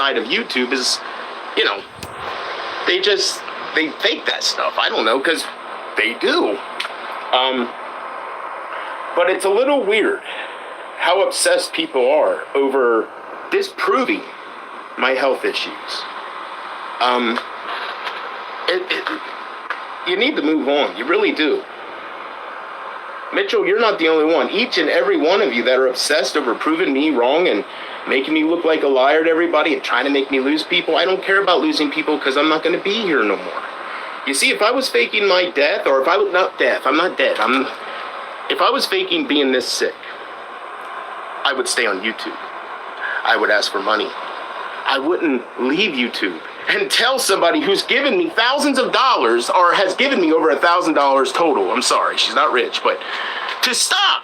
side of YouTube is, you know, they fake that stuff. I don't know, because they do. But it's a little weird how obsessed people are over disproving my health issues. You need to move on. You really do. Mitchell, you're not the only one. Each and every one of you that are obsessed over proving me wrong and making me look like a liar to everybody and trying to make me lose people. I don't care about losing people because I'm not going to be here no more. You see, if I was faking my death, or if I was not death, I'm not dead. If I was faking being this sick, I would stay on YouTube. I would ask for money. I wouldn't leave YouTube and tell somebody who's given me thousands of dollars, or has given me over $1,000 total. I'm sorry, she's not rich, but to stop.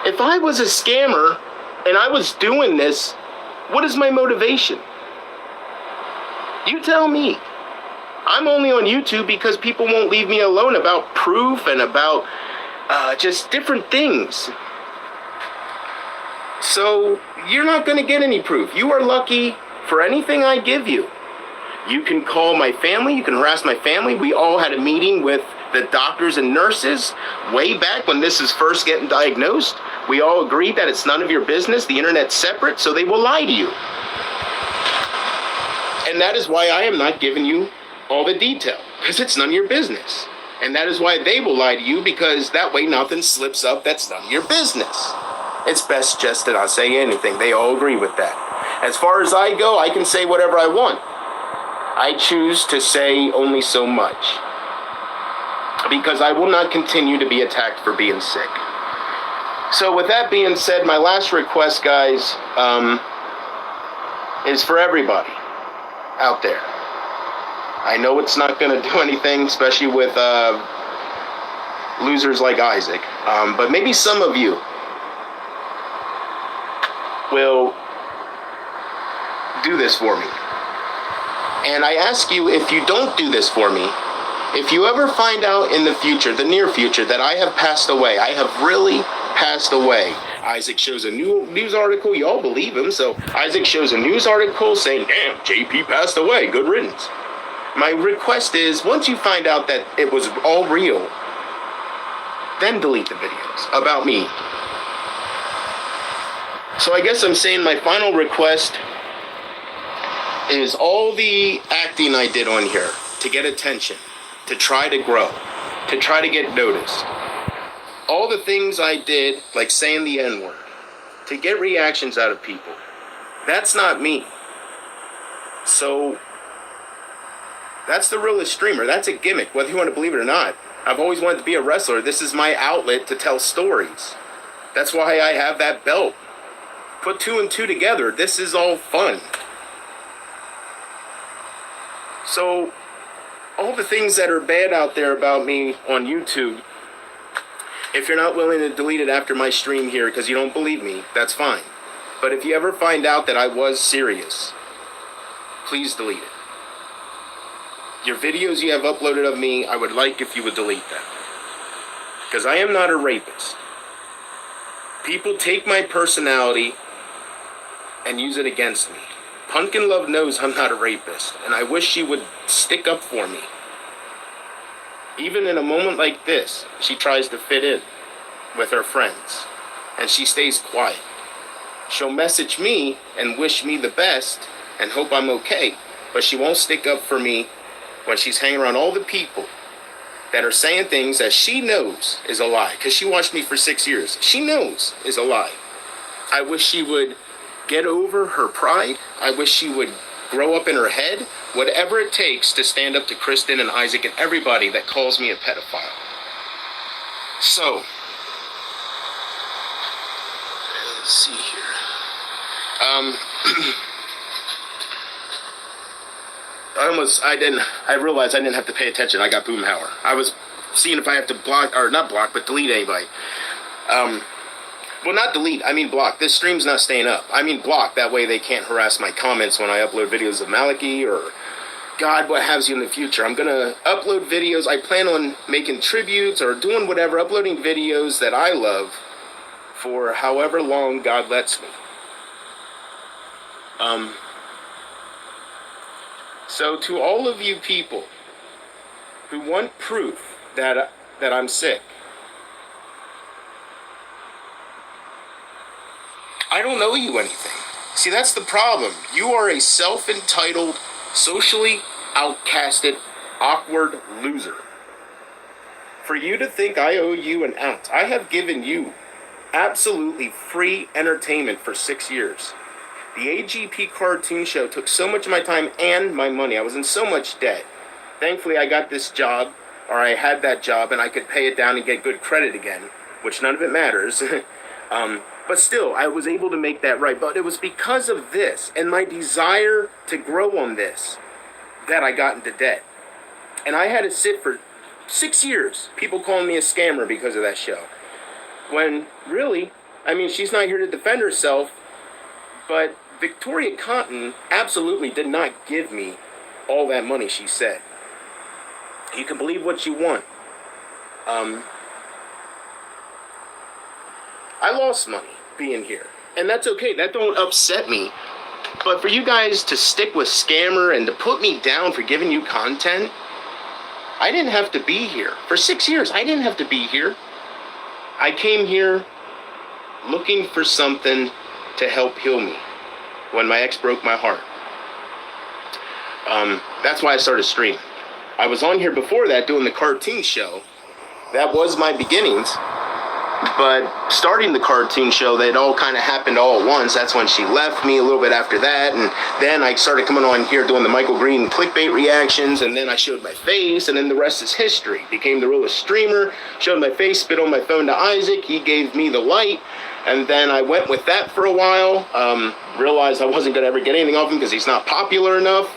If I was a scammer and I was doing this, what is my motivation? You tell me. I'm only on YouTube because people won't leave me alone about proof and about just different things. So you're not going to get any proof. You are lucky for anything I give you. You can call my family. You can harass my family. We all had a meeting with the doctors and nurses way back when this is first getting diagnosed. We all agreed that it's none of your business. The internet's separate, so they will lie to you. And that is why I am not giving you all the detail, because it's none of your business. And that is why they will lie to you, because that way nothing slips up that's none of your business. It's best just to not say anything. They all agree with that. As far as I go, I can say whatever I want. I choose to say only so much, because I will not continue to be attacked for being sick. So with that being said, my last request, guys, is for everybody out there. I know it's not going to do anything, especially with losers like Isaac, but maybe some of you will do this for me. And I ask you, if you don't do this for me, if you ever find out in the future, the near future, that I have passed away, I have really passed away. Isaac shows a new news article. You all believe him. So Isaac shows a news article saying, damn, JP passed away. Good riddance. My request is, once you find out that it was all real, then delete the videos about me. So I guess I'm saying my final request is all the acting I did on here to get attention, to try to grow, to try to get noticed. All the things I did, like saying the N-word, to get reactions out of people. That's not me. So that's the realest streamer. That's a gimmick, whether you want to believe it or not. I've always wanted to be a wrestler. This is my outlet to tell stories. That's why I have that belt. Put two and two together. This is all fun. So all the things that are bad out there about me on YouTube, if you're not willing to delete it after my stream here because you don't believe me, that's fine. But if you ever find out that I was serious, please delete it. Your videos you have uploaded of me, I would like if you would delete them. Because I am not a rapist. People take my personality and use it against me. Pumpkin Love knows I'm not a rapist, and I wish she would stick up for me. Even in a moment like this, she tries to fit in with her friends, and she stays quiet. She'll message me and wish me the best and hope I'm okay, but she won't stick up for me when she's hanging around all the people that are saying things that she knows is a lie, because she watched me for 6 years. She knows is a lie. I wish she would get over her pride. I wish she would grow up in her head. Whatever it takes to stand up to Kristen and Isaac and everybody that calls me a pedophile. So, let's see here. I realized I didn't have to pay attention. I got Boomhauer. I was seeing if I have to block, or not block, but delete anybody. Well, not delete, I mean block. This stream's not staying up. I mean block, that way they can't harass my comments when I upload videos of Malachi or God, what have you in the future. I'm going to upload videos. I plan on making tributes or doing whatever, uploading videos that I love for however long God lets me. So to all of you people who want proof that I'm sick, I don't owe you anything. See, that's the problem. You are a self-entitled, socially outcasted, awkward loser. For you to think I owe you an ounce, I have given you absolutely free entertainment for 6 years. The AGP cartoon show took so much of my time and my money. I was in so much debt. Thankfully, I got this job, or I had that job, and I could pay it down and get good credit again, which none of it matters. But still, I was able to make that right. But it was because of this and my desire to grow on this that I got into debt. And I had to sit for 6 years, people calling me a scammer because of that show. When, really, I mean, she's not here to defend herself, but Victoria Cotton absolutely did not give me all that money she said. You can believe what you want. I lost money being here, and that's okay. That don't upset me. But for you guys to stick with scammer and to put me down for giving you content, I didn't have to be here. For 6 years, I didn't have to be here. I came here looking for something to help heal me when my ex broke my heart. That's why I started streaming. I was on here before that doing the cartoon show. That was my beginnings. But starting the cartoon show, that all kind of happened all at once. That's when she left me a little bit after that. And then I started coming on here doing the Michael Green clickbait reactions. And then I showed my face. And then the rest is history. Became the realest streamer. Showed my face, spit on my phone to Isaac. He gave me the light. And then I went with that for a while. Realized I wasn't going to ever get anything off him because he's not popular enough.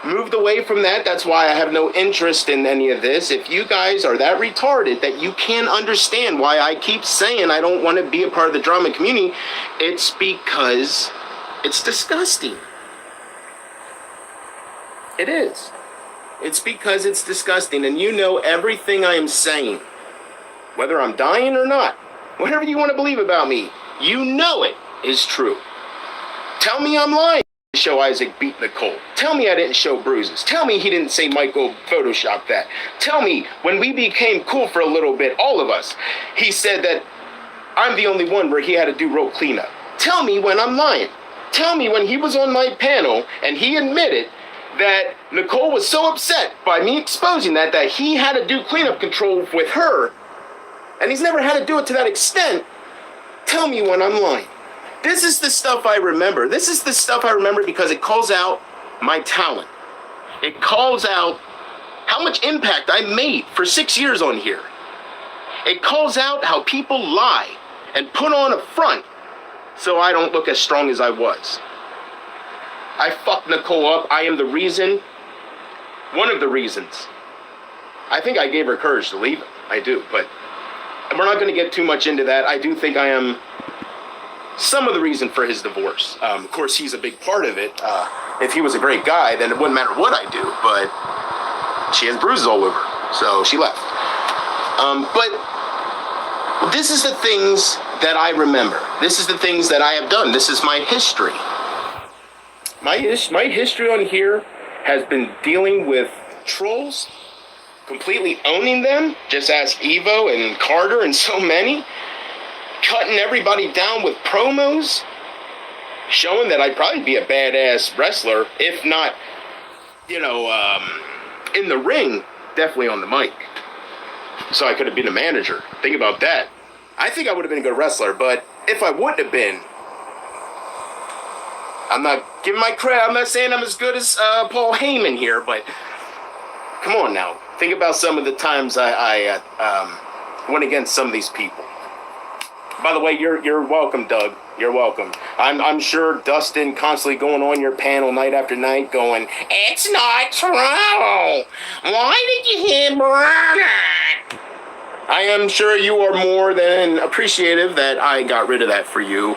Moved away from that. That's why I have no interest in any of this. If you guys are that retarded that you can't understand why I keep saying I don't want to be a part of the drama community, it's because it's disgusting. It is. It's because it's disgusting. And you know everything I am saying, whether I'm dying or not, whatever you want to believe about me, you know it is true. Tell me I'm lying. Show Isaac beat Nicole. Tell me I didn't show bruises. Tell me he didn't say Michael photoshopped that. Tell me when we became cool for a little bit, all of us, he said that I'm the only one where he had to do road cleanup. Tell me when I'm lying. Tell me when he was on my panel and he admitted that Nicole was so upset by me exposing that he had to do cleanup control with her, and he's never had to do it to that extent. Tell me when I'm lying. This is the stuff I remember. This is the stuff I remember because it calls out my talent. It calls out how much impact I made for 6 years on here. It calls out how people lie and put on a front so I don't look as strong as I was. I fucked Nicole up. I am the reason, one of the reasons. I think I gave her courage to leave him. I do, but we're not going to get too much into that. I do think I am some of the reason for his divorce. Of course, he's a big part of it. If he was a great guy, then it wouldn't matter what I do, but she has bruises all over, so she left. But this is the things that I remember. This is the things that I have done. This is my history. My history on here has been dealing with trolls, completely owning them. Just ask Evo and Carter and so many. Cutting everybody down with promos, showing that I'd probably be a badass wrestler, if not, in the ring, definitely on the mic. So I could have been a manager. Think about that. I think I would have been a good wrestler, but if I wouldn't have been, I'm not giving my credit. I'm not saying I'm as good as Paul Heyman here, but come on now. Think about some of the times I went against some of these people. By the way, you're welcome, Doug. You're welcome. I'm sure Dustin constantly going on your panel night after night going, "It's not true. Why did you hit Brother?" I am sure you are more than appreciative that I got rid of that for you.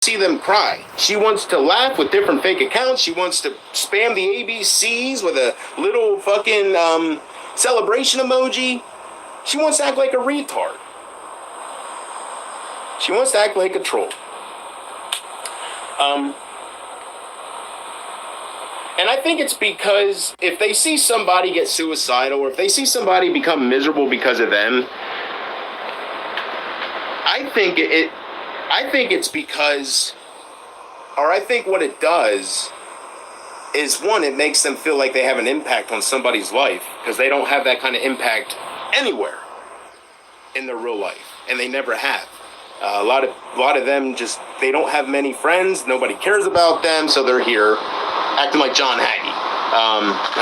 See them cry. She wants to laugh with different fake accounts. She wants to spam the ABCs with a little fucking celebration emoji. She wants to act like a retard. She wants to act like a troll. And I think it's because if they see somebody get suicidal or if they see somebody become miserable because of them, I think it's because, or I think what it does is, one, it makes them feel like they have an impact on somebody's life because they don't have that kind of impact anywhere in their real life, and they never have. A lot of them just, they don't have many friends. Nobody cares about them, so they're here acting like John Hagee.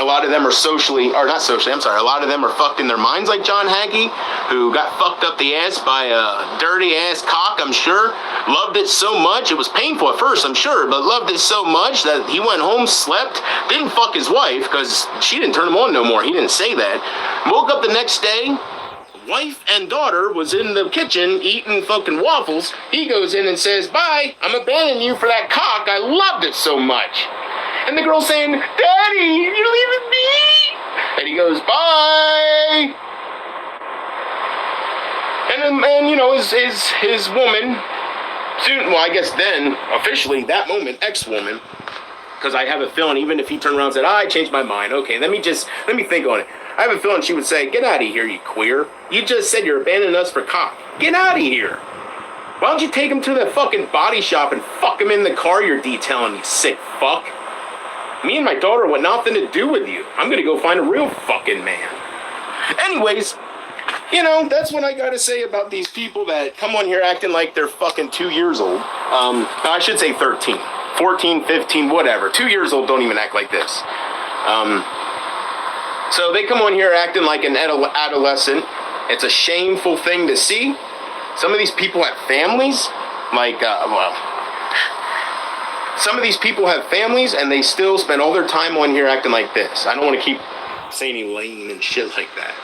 A lot of them are a lot of them are fucked in their minds like John Hagee, who got fucked up the ass by a dirty ass cock, I'm sure. Loved it so much, it was painful at first, I'm sure, but loved it so much that he went home, slept, didn't fuck his wife, because she didn't turn him on no more. He didn't say that. Woke up the next day, wife and daughter was in the kitchen eating fucking waffles. He goes in and says, "Bye, I'm abandoning you for that cock. I loved it so much." And the girl's saying, "Daddy, you're leaving me?" And he goes, "Bye." And then, you know, his woman, soon, well, I guess then, officially, that moment, ex-woman, because I have a feeling even if he turned around and said, "I changed my mind. Okay, let me think on it." I have a feeling she would say, "Get out of here, you queer. You just said you're abandoning us for cock. Get out of here. Why don't you take him to the fucking body shop and fuck him in the car you're detailing, you sick fuck? Me and my daughter want nothing to do with you. I'm gonna go find a real fucking man." Anyways, you know, that's what I gotta say about these people that come on here acting like they're fucking 2 years old. I should say 13, 14, 15, whatever. 2 years old don't even act like this. So they come on here acting like an adolescent. It's a shameful thing to see. Some of these people have families, some of these people have families and they still spend all their time on here acting like this. I don't want to keep saying Elaine and shit like that.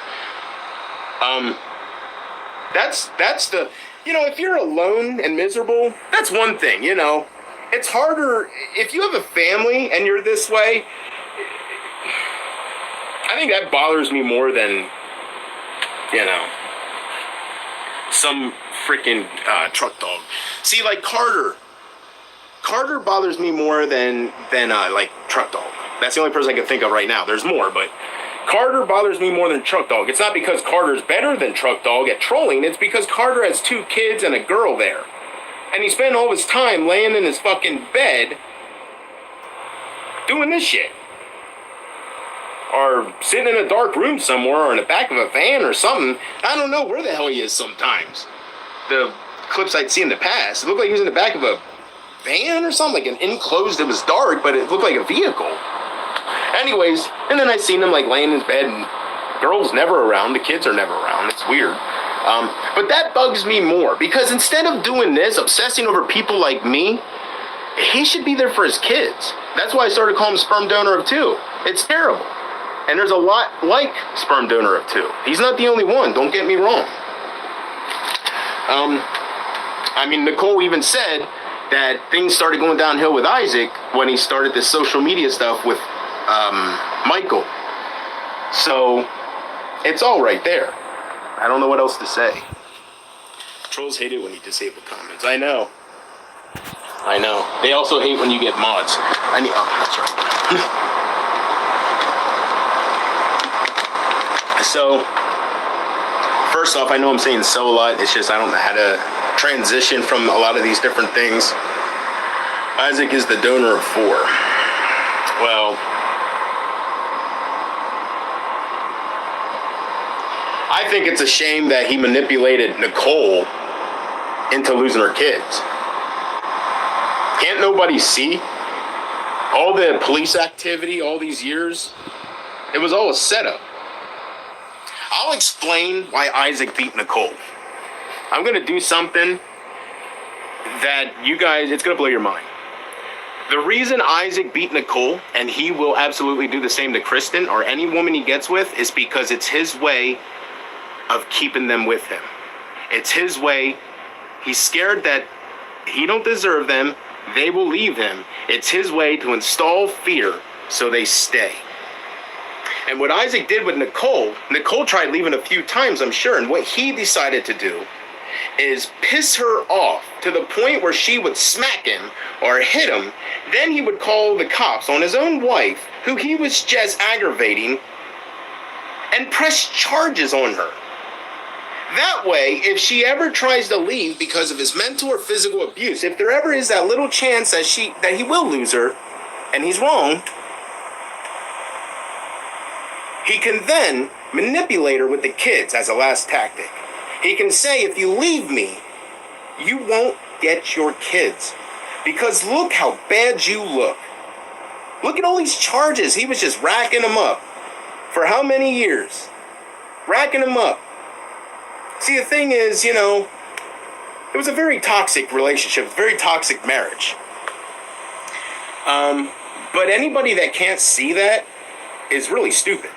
That's the, you know, if you're alone and miserable, that's one thing, you know. It's harder if you have a family and you're this way. I think that bothers me more than, you know, some freaking truck dog. See, like Carter bothers me more than like truck dog. That's the only person I can think of right now. There's more, but Carter bothers me more than truck dog. It's not because Carter's better than truck dog at trolling. It's because Carter has 2 kids and a girl there, and he spent all his time laying in his fucking bed doing this shit. Or sitting in a dark room somewhere, or in the back of a van or something. I don't know where the hell he is sometimes. The clips I'd seen in the past, it looked like he was in the back of a van or something, like an enclosed, it was dark, but it looked like a vehicle. Anyways, and then I seen him like laying in his bed, and girl's never around, the kids are never around, it's weird. But that bugs me more, because instead of doing this, obsessing over people like me, he should be there for his kids. That's why I started calling him sperm donor of 2. It's terrible. And there's a lot like sperm donor of 2. He's not the only one, don't get me wrong. I mean, Nicole even said that things started going downhill with Isaac when he started this social media stuff with Michael. So, it's all right there. I don't know what else to say. Trolls hate it when you disable comments. I know. They also hate when you get mods. That's right. So, first off, I know I'm saying so a lot. It's just I don't know how to transition from a lot of these different things. Isaac is the donor of 4. Well, I think it's a shame that he manipulated Nicole into losing her kids. Can't nobody see? All the police activity all these years, it was all a setup. I'll explain why Isaac beat Nicole. I'm going to do something that you guys, it's going to blow your mind. The reason Isaac beat Nicole, and he will absolutely do the same to Kristen or any woman he gets with, is because it's his way of keeping them with him. It's his way. He's scared that he don't deserve them. They will leave him. It's his way to install fear so they stay. And what Isaac did with Nicole tried leaving a few times, I'm sure, and what he decided to do is piss her off to the point where she would smack him or hit him. Then he would call the cops on his own wife, who he was just aggravating, and press charges on her. That way, if she ever tries to leave because of his mental or physical abuse, if there ever is that little chance that he will lose her, and he's wrong, he can then manipulate her with the kids as a last tactic. He can say, if you leave me, you won't get your kids. Because look how bad you look. Look at all these charges. He was just racking them up. For how many years? Racking them up. See, the thing is, it was a very toxic relationship, a very toxic marriage. But anybody that can't see that is really stupid.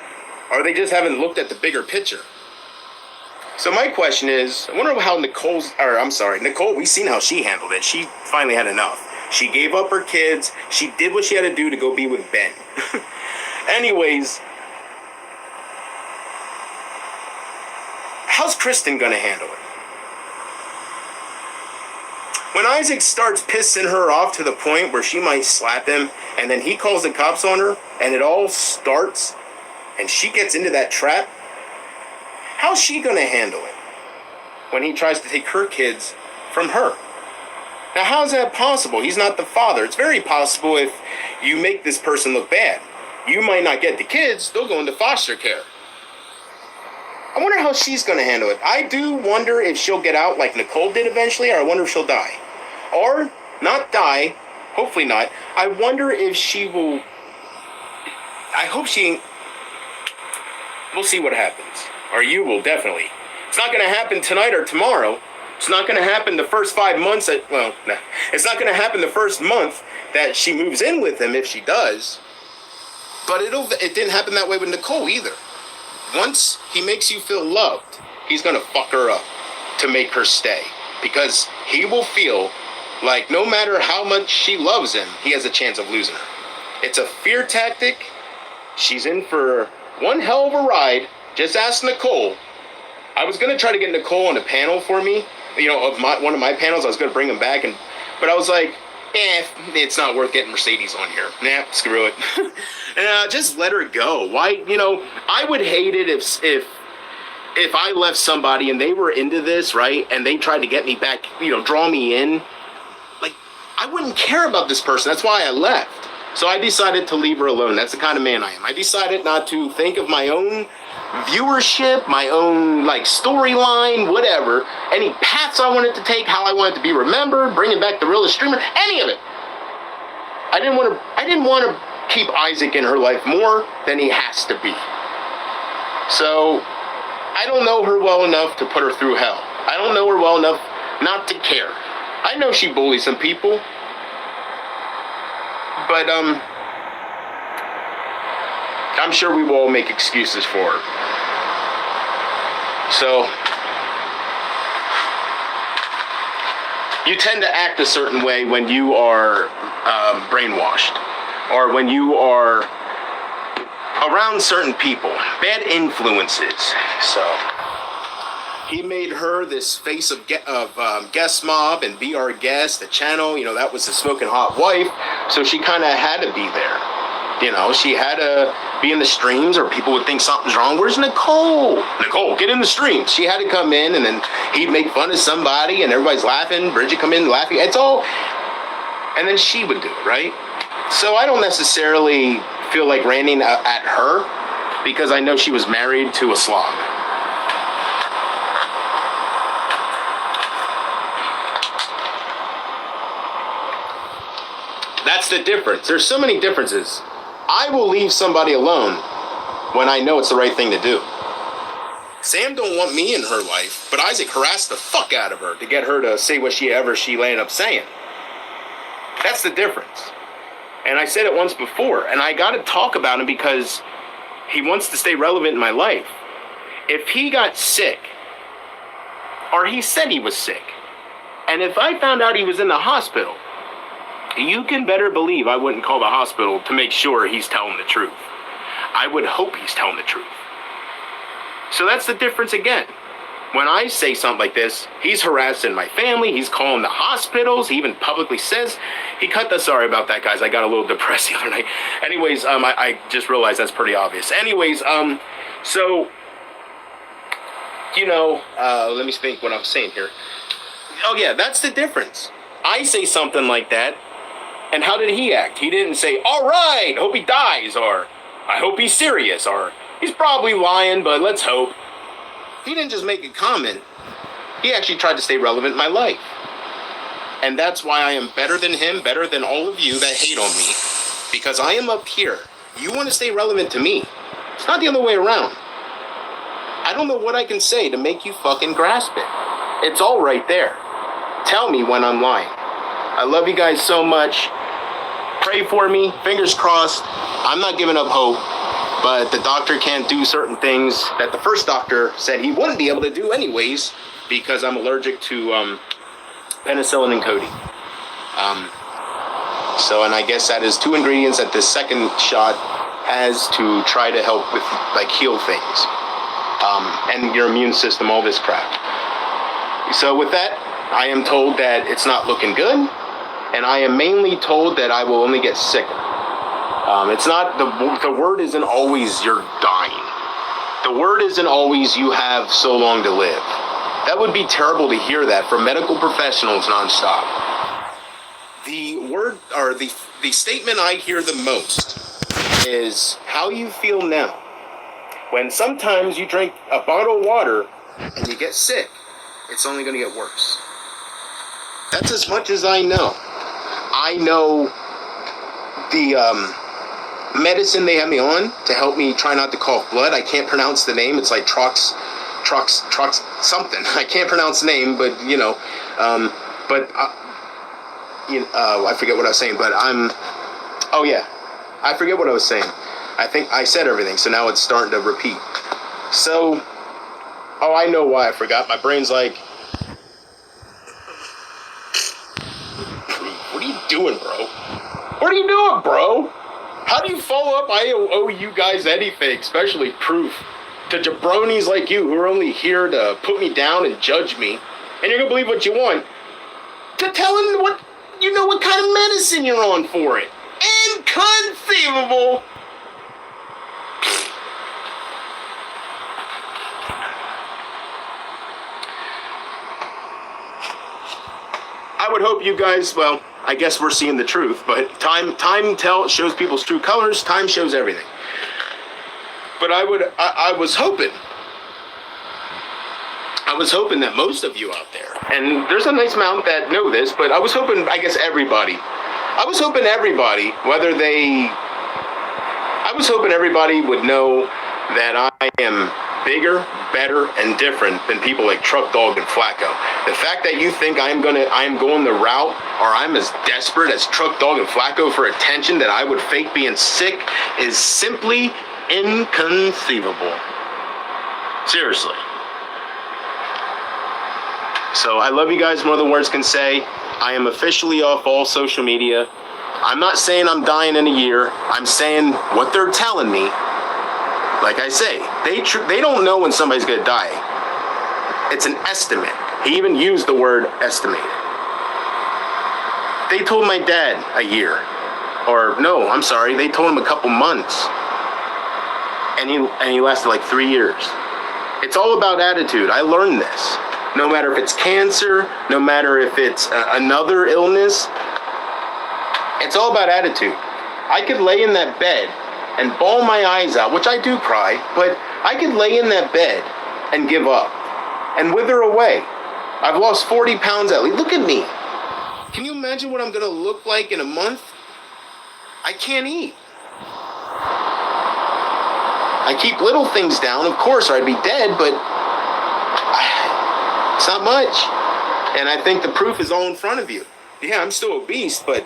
Or they just haven't looked at the bigger picture. So my question is, I wonder how Nicole, we've seen how she handled it. She finally had enough. She gave up her kids. She did what she had to do to go be with Ben. Anyways, how's Kristen gonna handle it? When Isaac starts pissing her off to the point where she might slap him, and then he calls the cops on her, and it all starts, and she gets into that trap, how's she gonna handle it when he tries to take her kids from her? Now, how's that possible? He's not the father. It's very possible if you make this person look bad. You might not get the kids, they'll go into foster care. I wonder how she's going to handle it. I do wonder if she'll get out like Nicole did eventually, or I wonder if she'll die. Or not die, hopefully not. I wonder if she will... I hope she... We'll see what happens. Or you will, definitely. It's not going to happen tonight or tomorrow. It's not going to happen the first 5 months it's not going to happen the first month that she moves in with him if she does. But it didn't happen that way with Nicole either. Once he makes you feel loved, he's going to fuck her up to make her stay. Because he will feel like no matter how much she loves him, he has a chance of losing her. It's a fear tactic. She's in for one hell of a ride. Just ask Nicole. I was going to try to get Nicole on a panel for me. Of one of my panels, I was going to bring him back. But I was like, it's not worth getting Mercedes on here. Nah, screw it. Just let her go. Why, I would hate it if I left somebody and they were into this, right? And they tried to get me back, draw me in. Like, I wouldn't care about this person. That's why I left. So I decided to leave her alone. That's the kind of man I am. I decided not to think of my own viewership, my own storyline, whatever, any paths I wanted to take, how I wanted to be remembered, bringing back the realest streamer, any of it. I didn't want to keep Isaac in her life more than he has to be. So I don't know her well enough to put her through hell. I don't know her well enough not to care. I know she bullies some people, but I'm sure we will all make excuses for her. So, you tend to act a certain way when you are brainwashed, or when you are around certain people, bad influences. So, he made her this face of guest mob and be our guest, the channel, that was the smoking hot wife, so she kind of had to be there. She had to be in the streams or people would think something's wrong. Where's Nicole? Nicole, get in the streams. She had to come in, and then he'd make fun of somebody and everybody's laughing. Bridget come in laughing. It's all... And then she would do it, right? So I don't necessarily feel like ranting at her because I know she was married to a slob. That's the difference. There's so many differences. I will leave somebody alone when I know it's the right thing to do. Sam don't want me in her life, but Isaac harassed the fuck out of her to get her to say what she landed up saying. That's the difference. And I said it once before, and I got to talk about him because he wants to stay relevant in my life. If he got sick, or he said he was sick, and if I found out he was in the hospital, you can better believe I wouldn't call the hospital to make sure he's telling the truth. I would hope he's telling the truth. So that's the difference again. when I say something like this, he's harassing my family. He's calling the hospitals. He even publicly says he cut the. Sorry about that, guys. I got a little depressed the other night. Anyways, I just realized that's pretty obvious. Anyways, so, you know, let me think what I'm saying here. Oh yeah, that's the difference. I say something like that, and how did he act? He didn't say, "All right, hope he dies," or "I hope he's serious," or "He's probably lying, but let's hope." He didn't just make a comment. He actually tried to stay relevant in my life. And that's why I am better than him, better than all of you that hate on me. Because I am up here. You want to stay relevant to me. It's not the other way around. I don't know what I can say to make you fucking grasp it. It's all right there. Tell me when I'm lying. I love you guys so much. Pray for me. Fingers crossed. I'm not giving up hope. But the doctor can't do certain things that the first doctor said he wouldn't be able to do anyways because I'm allergic to penicillin and codeine. And I guess that is 2 ingredients that this second shot has to try to help with, like, heal things. And your immune system, all this crap. So with that, I am told that it's not looking good. And I am mainly told that I will only get sicker. It's not, the word isn't always you're dying. The word isn't always you have so long to live. That would be terrible to hear that from medical professionals nonstop. The word, or the statement I hear the most is how you feel now. When sometimes you drink a bottle of water and you get sick, it's only going to get worse. That's as much as I know. I know the, medicine they have me on to help me try not to cough blood. I can't pronounce the name. It's like Trox something. I can't pronounce the name, but you know, I forget what I was saying, but oh yeah, I forget what I was saying. I think I said everything, so now it's starting to repeat. So, oh, I know why I forgot. My brain's like, what are you doing, bro? What are you doing, bro? How do you follow up? I owe you guys anything, especially proof, to jabronis like you who are only here to put me down and judge me. And you're going to believe what you want. To tell them what, you know, what kind of medicine you're on for it. Inconceivable. I would hope you guys, well, I guess we're seeing the truth, but time shows people's true colors. Time shows everything. But I was hoping that most of you out there, and there's a nice amount that know this, but I was hoping, I guess everybody, I was hoping everybody would know that I am bigger, better, and different than people like Truck Dog and Flacco. The fact that you think I am going the route, or I'm as desperate as Truck Dog and Flacco for attention that I would fake being sick is simply inconceivable. Seriously. So I love you guys more than words can say. I am officially off all social media. I'm not saying I'm dying in a year. I'm saying what they're telling me. Like I say, they don't know when somebody's going to die. It's an estimate. He even used the word estimate. They told my dad a year. Or no, I'm sorry, they told him a couple months. And he lasted like 3 years. It's all about attitude. I learned this. No matter if it's cancer, no matter if it's another illness, it's all about attitude. I could lay in that bed and bawl my eyes out, which I do cry, but I could lay in that bed and give up and wither away. I've lost 40 pounds at least. Look at me. Can you imagine what I'm going to look like in a month? I can't eat. I keep little things down, of course, or I'd be dead, but it's not much. And I think the proof is all in front of you. Yeah, I'm still obese, but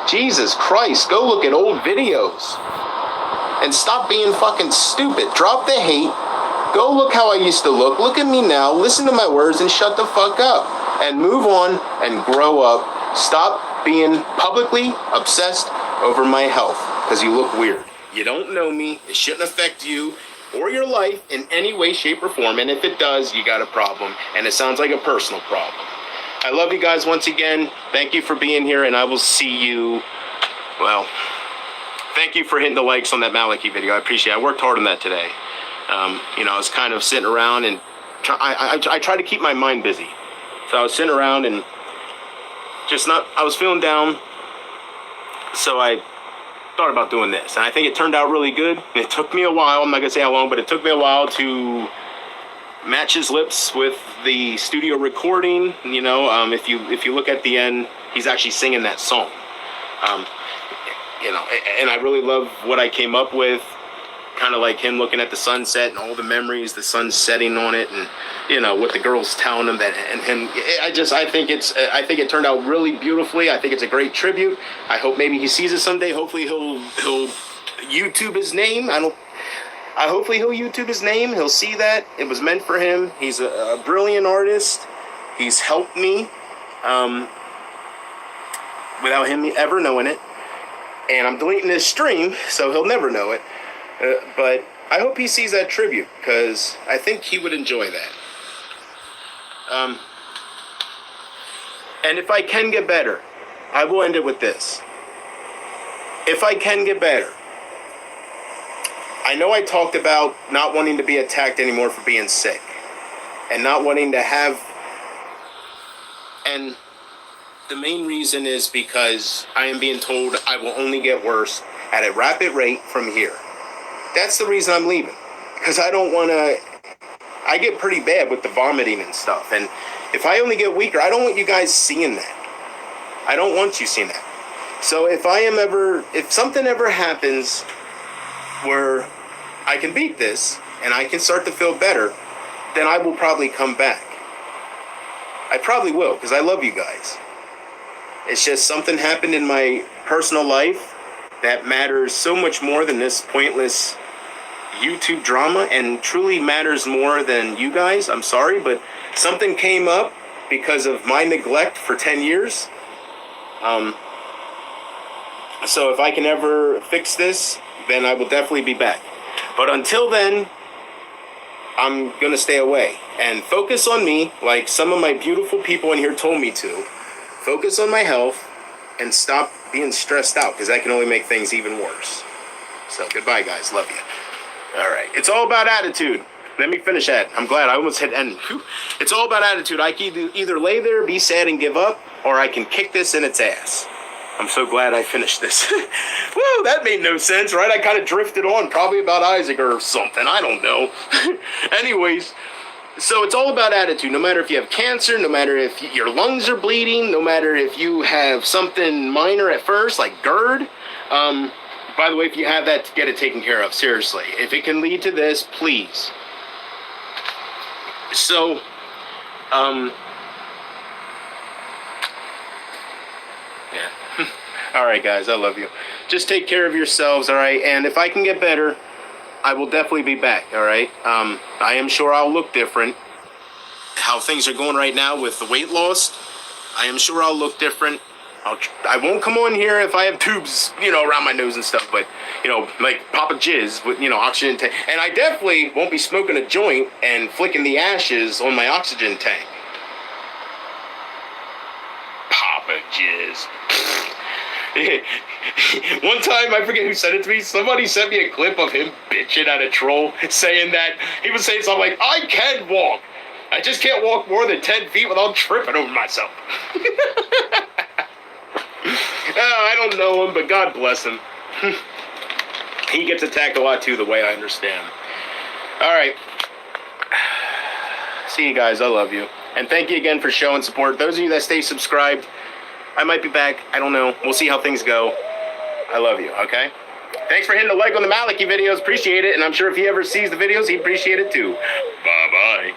Jesus Christ, go look at old videos. And stop being fucking stupid. Drop the hate. Go look how I used to look. Look at me now. Listen to my words and shut the fuck up. And move on and grow up. Stop being publicly obsessed over my health. Because you look weird. You don't know me. It shouldn't affect you. or your life in any way, shape, or form. And if it does, you got a problem. And it sounds like a personal problem. I love you guys once again. Thank you for being here, and I will see you, well, thank you for hitting the likes on that Malachi video. I appreciate it. I worked hard on that today. You know, I was kind of sitting around, and I try to keep my mind busy. So I was sitting around and I was feeling down. So I thought about doing this, and I think it turned out really good. It took me a while. I'm not gonna say how long, but it took me a while to match his lips with the studio recording. You know, if you look at the end, he's actually singing that song. You know, and I really love what I came up with. Kind of like him looking at the sunset and all the memories, the sun setting on it, and you know what the girl's telling him that, and I think it turned out really beautifully. I think it's a great tribute. I hope maybe he sees it someday. Hopefully he'll YouTube his name. Hopefully he'll YouTube his name. He'll see that it was meant for him. He's a brilliant artist. He's helped me without him ever knowing it. And I'm deleting his stream, so he'll never know it. But I hope he sees that tribute, because I think he would enjoy that. And if I can get better, I will end it with this. If I can get better, I know I talked about not wanting to be attacked anymore for being sick, and not wanting to have, and the main reason is because I am being told I will only get worse at a rapid rate from here. That's the reason I'm leaving, because I don't want to, I get pretty bad with the vomiting and stuff, and if I only get weaker, I don't want you guys seeing that. I don't want you seeing that. So if something ever happens where I can beat this, and I can start to feel better, then I will probably come back. I probably will, because I love you guys. It's just something happened in my personal life that matters so much more than this pointless YouTube drama, and truly matters more than you guys. I'm sorry, but something came up because of my neglect for 10 years. So if I can ever fix this, then I will definitely be back. But until then, I'm going to stay away and focus on me, like some of my beautiful people in here told me to. Focus on my health and stop being stressed out, because that can only make things even worse. So goodbye, guys. Love you. All right. It's all about attitude. Let me finish that. I'm glad I almost hit end. It's all about attitude. I can either lay there, be sad, and give up, or I can kick this in its ass. I'm so glad I finished this. Woo, that made no sense, right? I kind of drifted on, probably about Isaac or something. I don't know. Anyways, so it's all about attitude. No matter if you have cancer, no matter if your lungs are bleeding, no matter if you have something minor at first, like GERD. By the way, if you have that, get it taken care of. Seriously. If it can lead to this, please. So, yeah. All right, guys, I love you. Just take care of yourselves, all right? And if I can get better, I will definitely be back, all right? I am sure I'll look different. How things are going right now with the weight loss, I am sure I'll look different. I won't come on here if I have tubes, around my nose and stuff, but, like Papa Jizz with, oxygen tank. And I definitely won't be smoking a joint and flicking the ashes on my oxygen tank. Papa Jizz. One time, I forget who sent it to me, somebody sent me a clip of him bitching at a troll, saying that, he was saying something like, I can walk. I just can't walk more than 10 feet without tripping over myself. I don't know him, but God bless him. He gets attacked a lot too, the way I understand. Alright. See you guys, I love you. And thank you again for showing support. Those of you that stay subscribed, I might be back. I don't know. We'll see how things go. I love you, okay? Thanks for hitting the like on the Malachi videos. Appreciate it. And I'm sure if he ever sees the videos, he'd appreciate it too. Bye-bye.